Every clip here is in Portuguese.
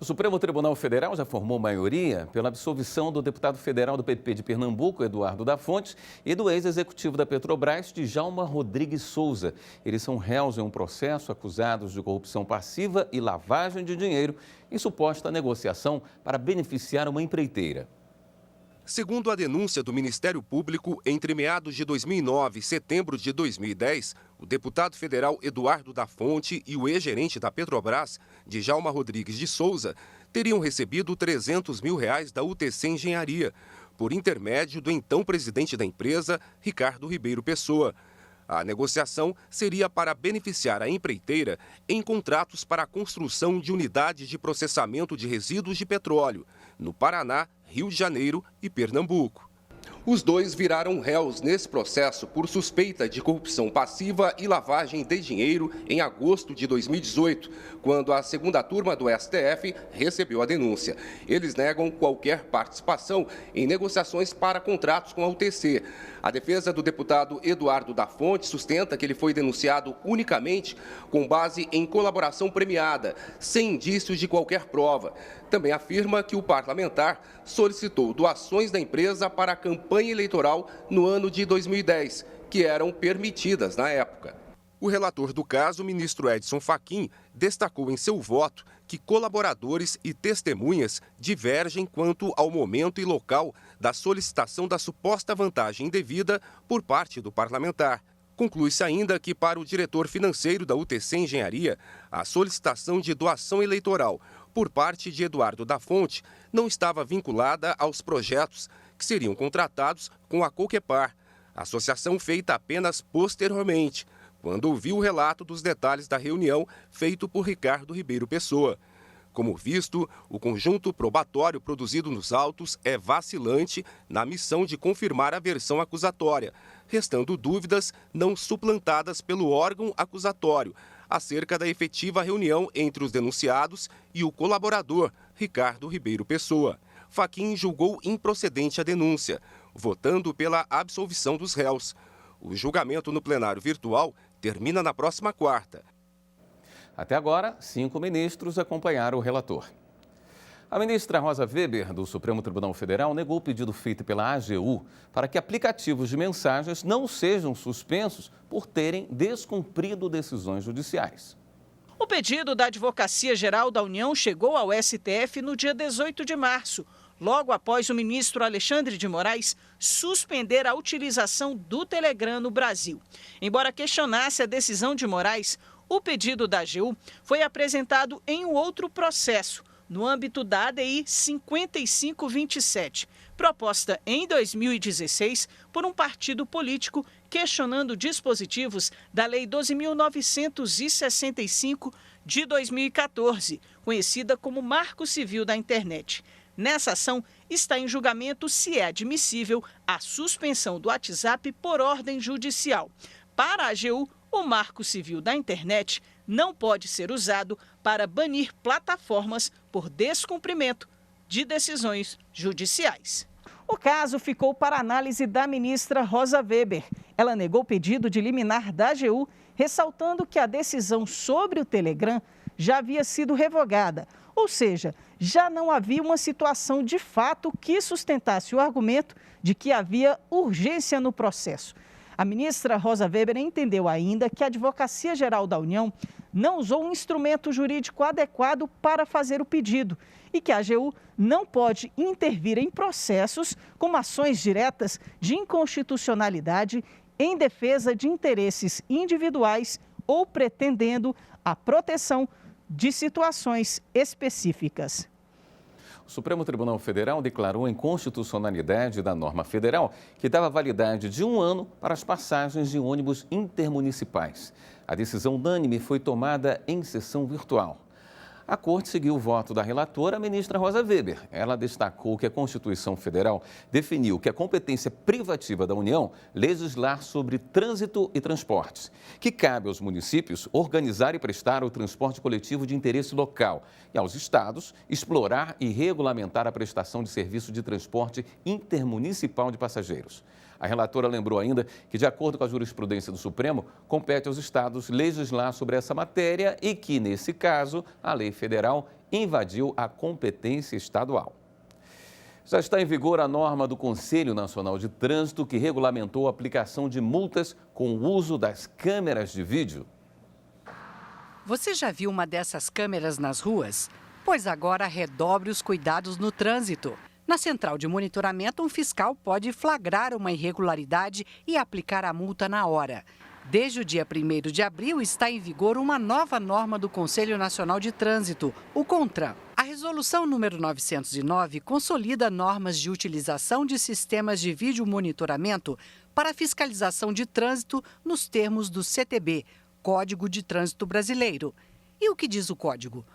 O Supremo Tribunal Federal já formou maioria pela absolvição do deputado federal do PP de Pernambuco, Eduardo da Fonte, e do ex-executivo da Petrobras, Djalma Rodrigues Souza. Eles são réus em um processo acusados de corrupção passiva e lavagem de dinheiro em suposta negociação para beneficiar uma empreiteira. Segundo a denúncia do Ministério Público, entre meados de 2009 e setembro de 2010, o deputado federal Eduardo da Fonte e o ex-gerente da Petrobras, Djalma Rodrigues de Souza, teriam recebido R$300 mil da UTC Engenharia, por intermédio do então presidente da empresa, Ricardo Ribeiro Pessoa. A negociação seria para beneficiar a empreiteira em contratos para a construção de unidades de processamento de resíduos de petróleo, no Paraná, Rio de Janeiro e Pernambuco. Os dois viraram réus nesse processo por suspeita de corrupção passiva e lavagem de dinheiro em agosto de 2018, quando a segunda turma do STF recebeu a denúncia. Eles negam qualquer participação em negociações para contratos com a UTC. A defesa do deputado Eduardo da Fonte sustenta que ele foi denunciado unicamente com base em colaboração premiada, sem indícios de qualquer prova. Também afirma que o parlamentar solicitou doações da empresa para a campanha eleitoral no ano de 2010, que eram permitidas na época. O relator do caso, o ministro Edson Fachin, destacou em seu voto que colaboradores e testemunhas divergem quanto ao momento e local da solicitação da suposta vantagem indevida por parte do parlamentar. Conclui-se ainda que, para o diretor financeiro da UTC Engenharia, a solicitação de doação eleitoral por parte de Eduardo da Fonte não estava vinculada aos projetos que seriam contratados com a Coquepar, associação feita apenas posteriormente, quando ouviu o relato dos detalhes da reunião feito por Ricardo Ribeiro Pessoa. Como visto, o conjunto probatório produzido nos autos é vacilante na missão de confirmar a versão acusatória, restando dúvidas não suplantadas pelo órgão acusatório acerca da efetiva reunião entre os denunciados e o colaborador, Ricardo Ribeiro Pessoa. Fachin julgou improcedente a denúncia, votando pela absolvição dos réus. O julgamento no plenário virtual termina na próxima quarta. Até agora, 5 ministros acompanharam o relator. A ministra Rosa Weber, do Supremo Tribunal Federal, negou o pedido feito pela AGU para que aplicativos de mensagens não sejam suspensos por terem descumprido decisões judiciais. O pedido da Advocacia Geral da União chegou ao STF no dia 18 de março, logo após o ministro Alexandre de Moraes suspender a utilização do Telegram no Brasil. Embora questionasse a decisão de Moraes, o pedido da AGU foi apresentado em um outro processo, no âmbito da ADI 5527, proposta em 2016 por um partido político questionando dispositivos da Lei 12.965 de 2014, conhecida como Marco Civil da Internet. Nessa ação, está em julgamento se é admissível a suspensão do WhatsApp por ordem judicial. Para a AGU, o Marco Civil da Internet não pode ser usado para banir plataformas por descumprimento de decisões judiciais. O caso ficou para análise da ministra Rosa Weber. Ela negou o pedido de liminar da AGU, ressaltando que a decisão sobre o Telegram já havia sido revogada, ou seja, já não havia uma situação de fato que sustentasse o argumento de que havia urgência no processo. A ministra Rosa Weber entendeu ainda que a Advocacia Geral da União não usou um instrumento jurídico adequado para fazer o pedido e que a AGU não pode intervir em processos como ações diretas de inconstitucionalidade em defesa de interesses individuais ou pretendendo a proteção de situações específicas. O Supremo Tribunal Federal declarou a inconstitucionalidade da norma federal que dava validade de 1 ano para as passagens de ônibus intermunicipais. A decisão unânime foi tomada em sessão virtual. A Corte seguiu o voto da relatora, a ministra Rosa Weber. Ela destacou que a Constituição Federal definiu que a competência privativa da União legislar sobre trânsito e transportes, que cabe aos municípios organizar e prestar o transporte coletivo de interesse local e aos estados explorar e regulamentar a prestação de serviço de transporte intermunicipal de passageiros. A relatora lembrou ainda que, de acordo com a jurisprudência do Supremo, compete aos estados legislar sobre essa matéria e que, nesse caso, a lei federal invadiu a competência estadual. Já está em vigor a norma do Conselho Nacional de Trânsito que regulamentou a aplicação de multas com o uso das câmeras de vídeo. Você já viu uma dessas câmeras nas ruas? Pois agora redobre os cuidados no trânsito. Na central de monitoramento, um fiscal pode flagrar uma irregularidade e aplicar a multa na hora. Desde o dia 1º de abril está em vigor uma nova norma do Conselho Nacional de Trânsito, o CONTRAN. A resolução número 909 consolida normas de utilização de sistemas de vídeo monitoramento para fiscalização de trânsito nos termos do CTB, Código de Trânsito Brasileiro. E o que diz o código?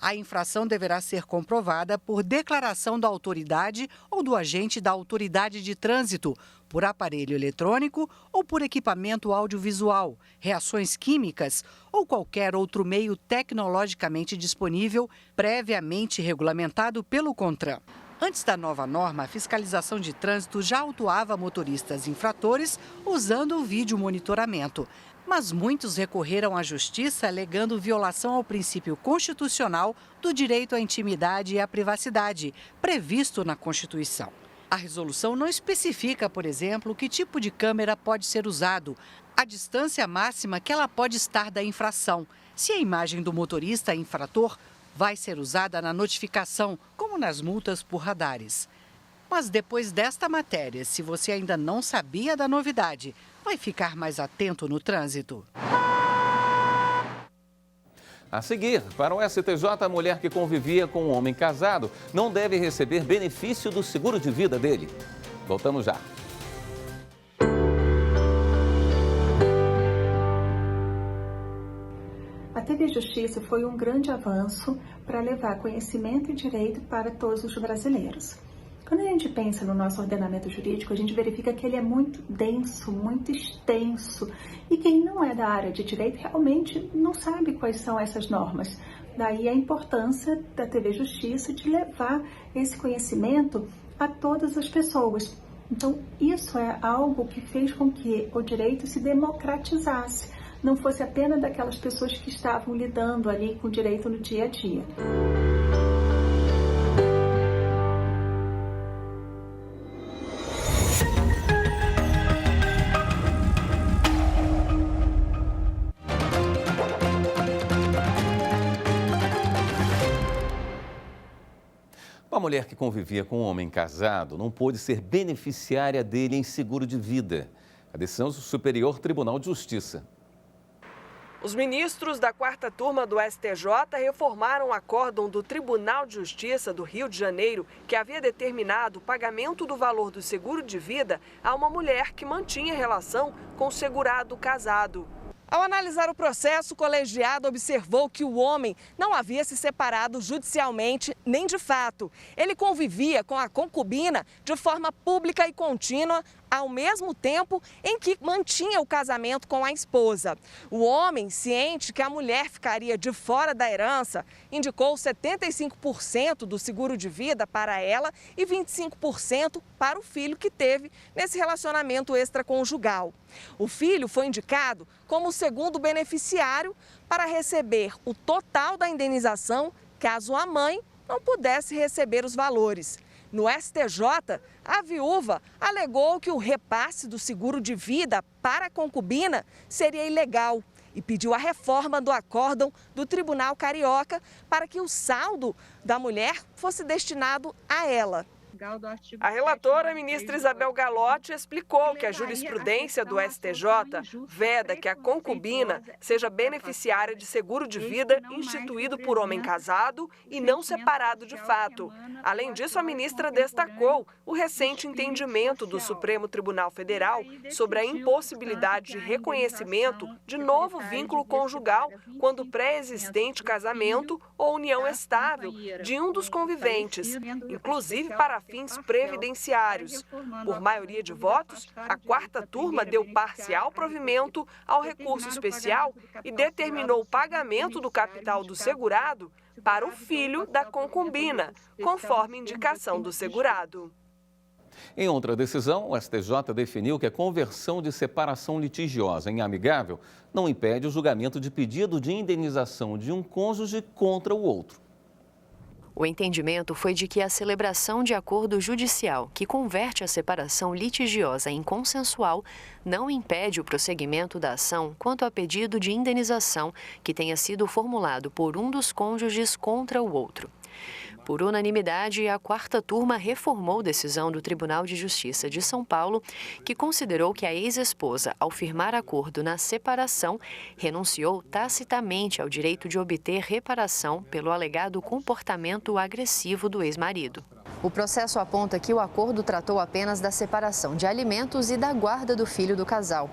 A infração deverá ser comprovada por declaração da autoridade ou do agente da autoridade de trânsito, por aparelho eletrônico ou por equipamento audiovisual, reações químicas ou qualquer outro meio tecnologicamente disponível, previamente regulamentado pelo CONTRAN. Antes da nova norma, a fiscalização de trânsito já autuava motoristas infratores usando o vídeo monitoramento. Mas muitos recorreram à justiça alegando violação ao princípio constitucional do direito à intimidade e à privacidade, previsto na Constituição. A resolução não especifica, por exemplo, que tipo de câmera pode ser usado, a distância máxima que ela pode estar da infração, se a imagem do motorista infrator vai ser usada na notificação, como nas multas por radares. Mas depois desta matéria, se você ainda não sabia da novidade, vai ficar mais atento no trânsito. A seguir, para o STJ, a mulher que convivia com um homem casado não deve receber benefício do seguro de vida dele. Voltamos já. A TV Justiça foi um grande avanço para levar conhecimento e direito para todos os brasileiros. Quando a gente pensa no nosso ordenamento jurídico, a gente verifica que ele é muito denso, muito extenso. E quem não é da área de direito realmente não sabe quais são essas normas. Daí a importância da TV Justiça de levar esse conhecimento a todas as pessoas. Então, isso é algo que fez com que o direito se democratizasse, não fosse apenas daquelas pessoas que estavam lidando ali com o direito no dia a dia. Uma mulher que convivia com um homem casado não pôde ser beneficiária dele em seguro de vida. A decisão do Superior Tribunal de Justiça. Os ministros da 4ª turma do STJ reformaram o acórdão do Tribunal de Justiça do Rio de Janeiro, que havia determinado o pagamento do valor do seguro de vida a uma mulher que mantinha relação com o segurado casado. Ao analisar o processo, o colegiado observou que o homem não havia se separado judicialmente nem de fato. Ele convivia com a concubina de forma pública e contínua, ao mesmo tempo em que mantinha o casamento com a esposa. O homem, ciente que a mulher ficaria de fora da herança, indicou 75% do seguro de vida para ela e 25% para o filho que teve nesse relacionamento extraconjugal. O filho foi indicado como o segundo beneficiário para receber o total da indenização caso a mãe não pudesse receber os valores. No STJ, a viúva alegou que o repasse do seguro de vida para a concubina seria ilegal e pediu a reforma do acórdão do Tribunal Carioca para que o saldo da mulher fosse destinado a ela. A relatora, a ministra Isabel Galotti, explicou que a jurisprudência do STJ veda que a concubina seja beneficiária de seguro de vida instituído por homem casado e não separado de fato. Além disso, a ministra destacou o recente entendimento do Supremo Tribunal Federal sobre a impossibilidade de reconhecimento de novo vínculo conjugal quando pré-existente casamento ou união estável de um dos conviventes, inclusive para fins previdenciários. Por maioria de votos, a 4ª turma deu parcial provimento ao recurso especial e determinou o pagamento do capital do segurado para o filho da concubina, conforme indicação do segurado. Em outra decisão, o STJ definiu que a conversão de separação litigiosa em amigável não impede o julgamento de pedido de indenização de um cônjuge contra o outro. O entendimento foi de que a celebração de acordo judicial, que converte a separação litigiosa em consensual, não impede o prosseguimento da ação quanto a pedido de indenização que tenha sido formulado por um dos cônjuges contra o outro. Por unanimidade, a quarta turma reformou decisão do Tribunal de Justiça de São Paulo, que considerou que a ex-esposa, ao firmar acordo na separação, renunciou tacitamente ao direito de obter reparação pelo alegado comportamento agressivo do ex-marido. O processo aponta que o acordo tratou apenas da separação de alimentos e da guarda do filho do casal.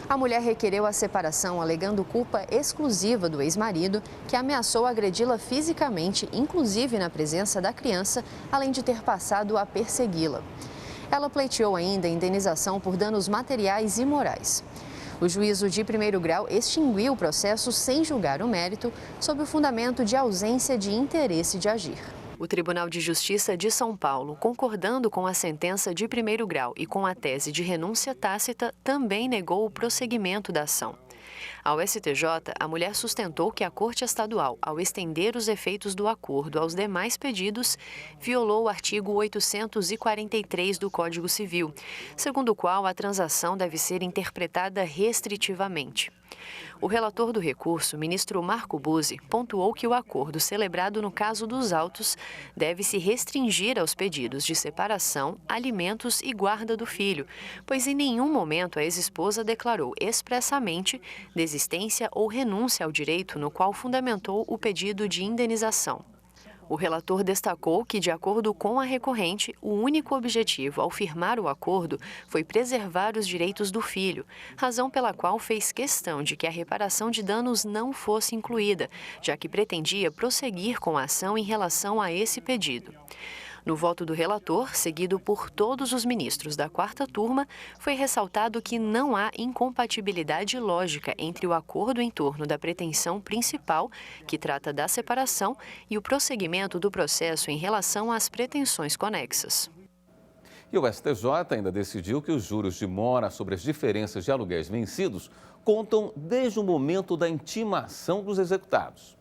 A mulher requereu a separação alegando culpa exclusiva do ex-marido, que ameaçou agredi-la fisicamente, inclusive na presença da criança, além de ter passado a persegui-la. Ela pleiteou ainda indenização por danos materiais e morais. O juízo de primeiro grau extinguiu o processo sem julgar o mérito, sob o fundamento de ausência de interesse de agir. O Tribunal de Justiça de São Paulo, concordando com a sentença de primeiro grau e com a tese de renúncia tácita, também negou o prosseguimento da ação. Ao STJ, a mulher sustentou que a Corte Estadual, ao estender os efeitos do acordo aos demais pedidos, violou o artigo 843 do Código Civil, segundo o qual a transação deve ser interpretada restritivamente. O relator do recurso, ministro Marco Buzzi, pontuou que o acordo celebrado no caso dos autos deve se restringir aos pedidos de separação, alimentos e guarda do filho, pois em nenhum momento a ex-esposa declarou expressamente desistência ou renúncia ao direito no qual fundamentou o pedido de indenização. O relator destacou que, de acordo com a recorrente, o único objetivo ao firmar o acordo foi preservar os direitos do filho, razão pela qual fez questão de que a reparação de danos não fosse incluída, já que pretendia prosseguir com a ação em relação a esse pedido. No voto do relator, seguido por todos os ministros da quarta turma, foi ressaltado que não há incompatibilidade lógica entre o acordo em torno da pretensão principal, que trata da separação, e o prosseguimento do processo em relação às pretensões conexas. E o STJ ainda decidiu que os juros de mora sobre as diferenças de aluguéis vencidos contam desde o momento da intimação dos executados.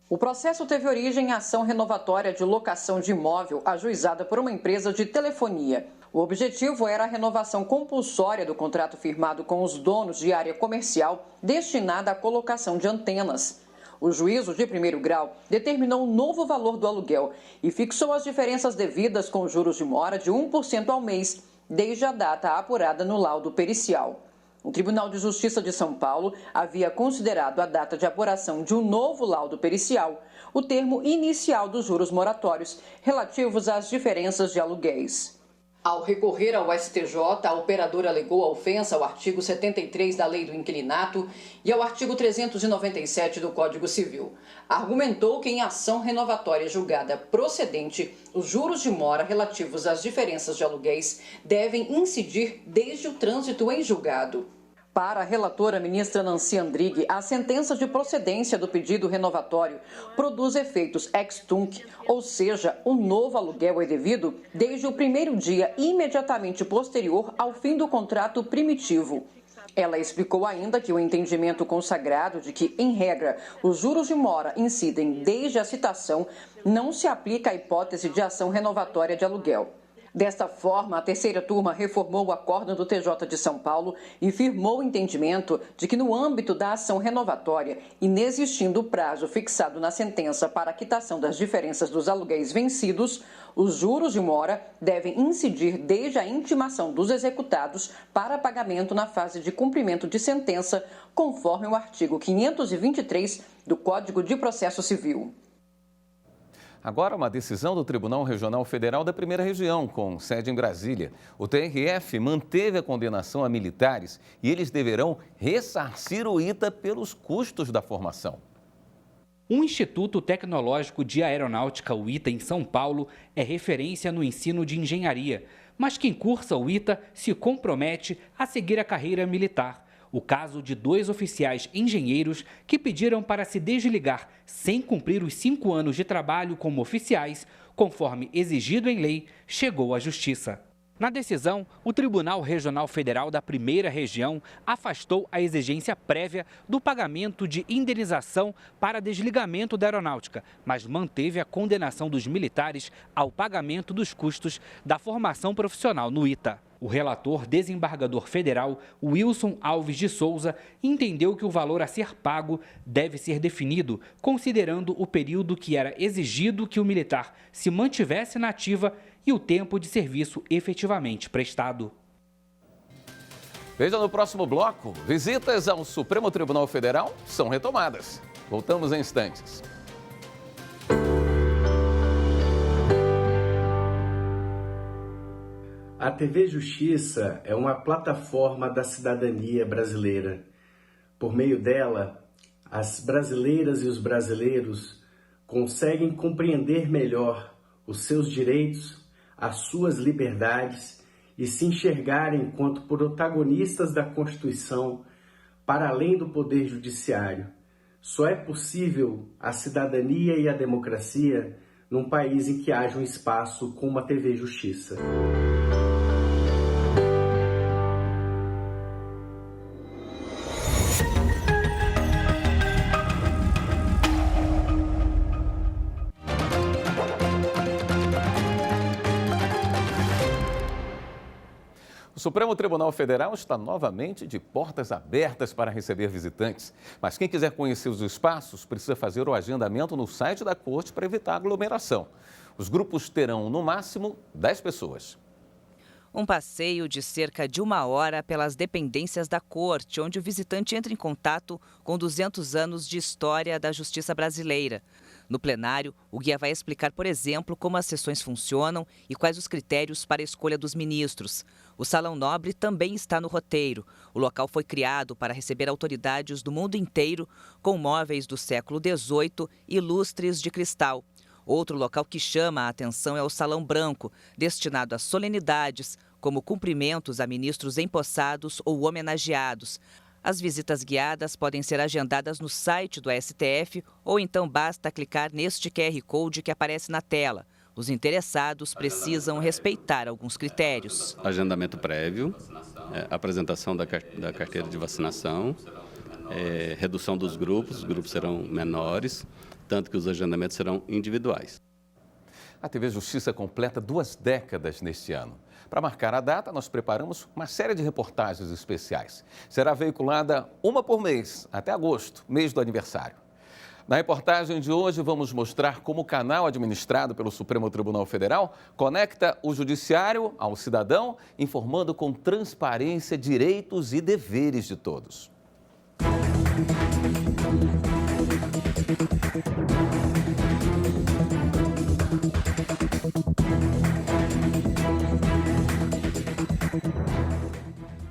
O processo teve origem em ação renovatória de locação de imóvel ajuizada por uma empresa de telefonia. O objetivo era a renovação compulsória do contrato firmado com os donos de área comercial destinada à colocação de antenas. O juízo de primeiro grau determinou um novo valor do aluguel e fixou as diferenças devidas com juros de mora de 1% ao mês, desde a data apurada no laudo pericial. O Tribunal de Justiça de São Paulo havia considerado a data de apuração de um novo laudo pericial o termo inicial dos juros moratórios relativos às diferenças de aluguéis. Ao recorrer ao STJ, a operadora alegou a ofensa ao artigo 73 da Lei do Inquilinato e ao artigo 397 do Código Civil. Argumentou que em ação renovatória julgada procedente, os juros de mora relativos às diferenças de aluguéis devem incidir desde o trânsito em julgado. Para a relatora ministra Nancy Andrighi, a sentença de procedência do pedido renovatório produz efeitos ex tunc, ou seja, o novo aluguel é devido desde o primeiro dia imediatamente posterior ao fim do contrato primitivo. Ela explicou ainda que o entendimento consagrado de que, em regra, os juros de mora incidem desde a citação não se aplica à hipótese de ação renovatória de aluguel. Desta forma, a terceira turma reformou o acórdão do TJ de São Paulo e firmou o entendimento de que, no âmbito da ação renovatória, inexistindo o prazo fixado na sentença para a quitação das diferenças dos aluguéis vencidos, os juros de mora devem incidir desde a intimação dos executados para pagamento na fase de cumprimento de sentença, conforme o artigo 523 do Código de Processo Civil. Agora, uma decisão do Tribunal Regional Federal da Primeira Região, com sede em Brasília. O TRF manteve a condenação a militares e eles deverão ressarcir o ITA pelos custos da formação. O Instituto Tecnológico de Aeronáutica, o ITA, em São Paulo, é referência no ensino de engenharia. Mas quem cursa o ITA se compromete a seguir a carreira militar. O caso de 2 oficiais engenheiros que pediram para se desligar sem cumprir os 5 anos de trabalho como oficiais, conforme exigido em lei, chegou à Justiça. Na decisão, o Tribunal Regional Federal da Primeira Região afastou a exigência prévia do pagamento de indenização para desligamento da aeronáutica, mas manteve a condenação dos militares ao pagamento dos custos da formação profissional no ITA. O relator desembargador federal, Wilson Alves de Souza, entendeu que o valor a ser pago deve ser definido considerando o período que era exigido que o militar se mantivesse na ativa e o tempo de serviço efetivamente prestado. Veja no próximo bloco, visitas ao Supremo Tribunal Federal são retomadas. Voltamos em instantes. A TV Justiça é uma plataforma da cidadania brasileira. Por meio dela, as brasileiras e os brasileiros conseguem compreender melhor os seus direitos, as suas liberdades e se enxergarem enquanto protagonistas da Constituição para além do Poder Judiciário. Só é possível a cidadania e a democracia num país em que haja um espaço como a TV Justiça. O Supremo Tribunal Federal está novamente de portas abertas para receber visitantes. Mas quem quiser conhecer os espaços precisa fazer o agendamento no site da Corte para evitar aglomeração. Os grupos terão, no máximo, 10 pessoas. Um passeio de cerca de 1 hora pelas dependências da Corte, onde o visitante entra em contato com 200 anos de história da justiça brasileira. No plenário, o guia vai explicar, por exemplo, como as sessões funcionam e quais os critérios para a escolha dos ministros. O Salão Nobre também está no roteiro. O local foi criado para receber autoridades do mundo inteiro com móveis do século XVIII e lustres de cristal. Outro local que chama a atenção é o Salão Branco, destinado a solenidades, como cumprimentos a ministros empossados ou homenageados. As visitas guiadas podem ser agendadas no site do STF ou então basta clicar neste QR Code que aparece na tela. Os interessados precisam respeitar alguns critérios. Agendamento prévio, apresentação da carteira de vacinação, redução dos grupos, os grupos serão menores, tanto que os agendamentos serão individuais. A TV Justiça completa 2 décadas neste ano. Para marcar a data, nós preparamos uma série de reportagens especiais. Será veiculada uma por mês, até agosto, mês do aniversário. Na reportagem de hoje, vamos mostrar como o canal administrado pelo Supremo Tribunal Federal conecta o judiciário ao cidadão, informando com transparência direitos e deveres de todos.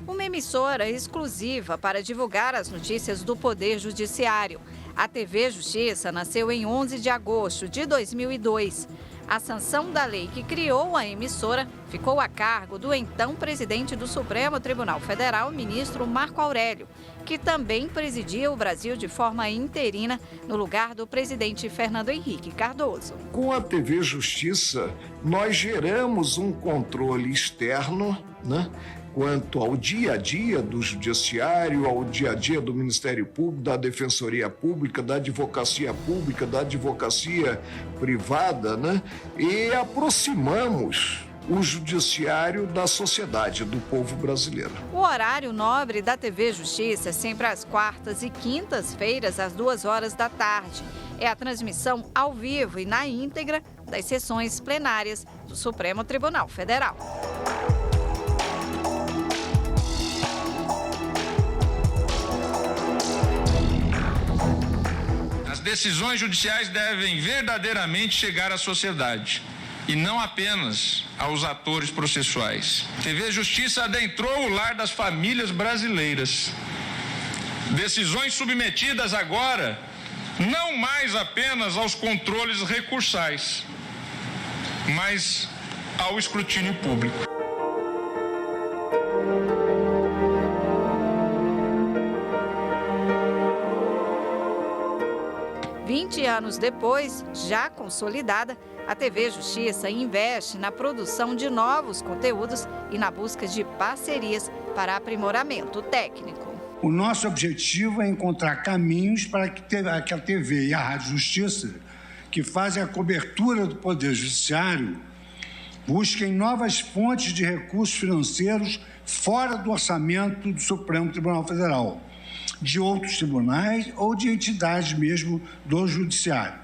Uma emissora exclusiva para divulgar as notícias do Poder Judiciário. A TV Justiça nasceu em 11 de agosto de 2002. A sanção da lei que criou a emissora ficou a cargo do então presidente do Supremo Tribunal Federal, ministro Marco Aurélio, que também presidia o Brasil de forma interina no lugar do presidente Fernando Henrique Cardoso. Com a TV Justiça, nós geramos um controle externo, quanto ao dia a dia do Judiciário, ao dia a dia do Ministério Público, da Defensoria Pública, da Advocacia Pública, da Advocacia Privada, e aproximamos o Judiciário da sociedade, do povo brasileiro. O horário nobre da TV Justiça é sempre às quartas e quintas-feiras, às 14h. É a transmissão ao vivo e na íntegra das sessões plenárias do Supremo Tribunal Federal. As decisões judiciais devem verdadeiramente chegar à sociedade e não apenas aos atores processuais. TV Justiça adentrou o lar das famílias brasileiras. Decisões submetidas agora não mais apenas aos controles recursais, mas ao escrutínio público. 20 anos depois, já consolidada, a TV Justiça investe na produção de novos conteúdos e na busca de parcerias para aprimoramento técnico. O nosso objetivo é encontrar caminhos para que a TV e a Rádio Justiça, que fazem a cobertura do Poder Judiciário, busquem novas fontes de recursos financeiros fora do orçamento do Supremo Tribunal Federal, de outros tribunais ou de entidades mesmo do Judiciário.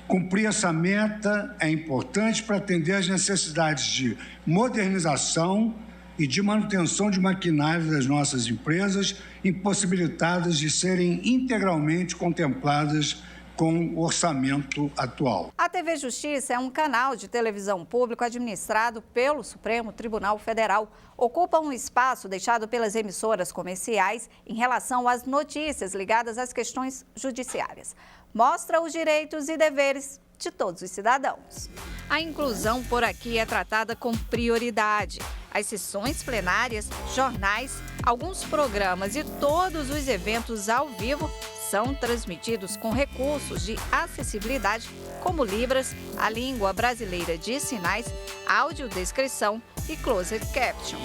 Cumprir essa meta é importante para atender às necessidades de modernização e de manutenção de maquinário das nossas empresas, impossibilitadas de serem integralmente contempladas com o orçamento atual. A TV Justiça é um canal de televisão público administrado pelo Supremo Tribunal Federal. Ocupa um espaço deixado pelas emissoras comerciais em relação às notícias ligadas às questões judiciárias. Mostra os direitos e deveres de todos os cidadãos. A inclusão por aqui é tratada com prioridade. As sessões plenárias, jornais, alguns programas e todos os eventos ao vivo são transmitidos com recursos de acessibilidade, como Libras, a língua brasileira de sinais, audiodescrição e closed caption.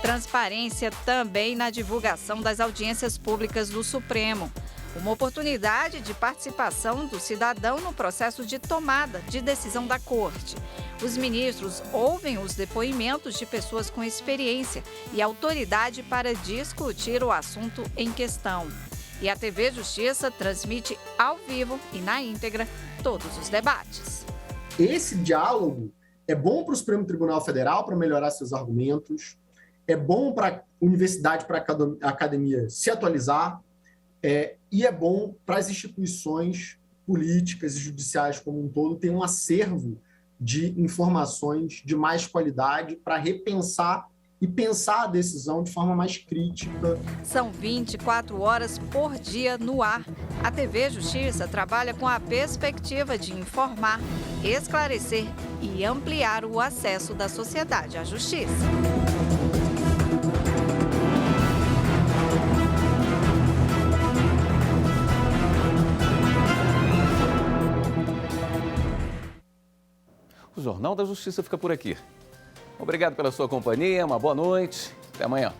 Transparência também na divulgação das audiências públicas do Supremo. Uma oportunidade de participação do cidadão no processo de tomada de decisão da Corte. Os ministros ouvem os depoimentos de pessoas com experiência e autoridade para discutir o assunto em questão. E a TV Justiça transmite ao vivo e na íntegra todos os debates. Esse diálogo é bom para o Supremo Tribunal Federal para melhorar seus argumentos, é bom para a universidade, para a academia se atualizar, e é bom para as instituições políticas e judiciais como um todo ter um acervo de informações de mais qualidade para repensar e pensar a decisão de forma mais crítica. São 24 horas por dia no ar. A TV Justiça trabalha com a perspectiva de informar, esclarecer e ampliar o acesso da sociedade à justiça. O Jornal da Justiça fica por aqui. Obrigado pela sua companhia, uma boa noite, até amanhã.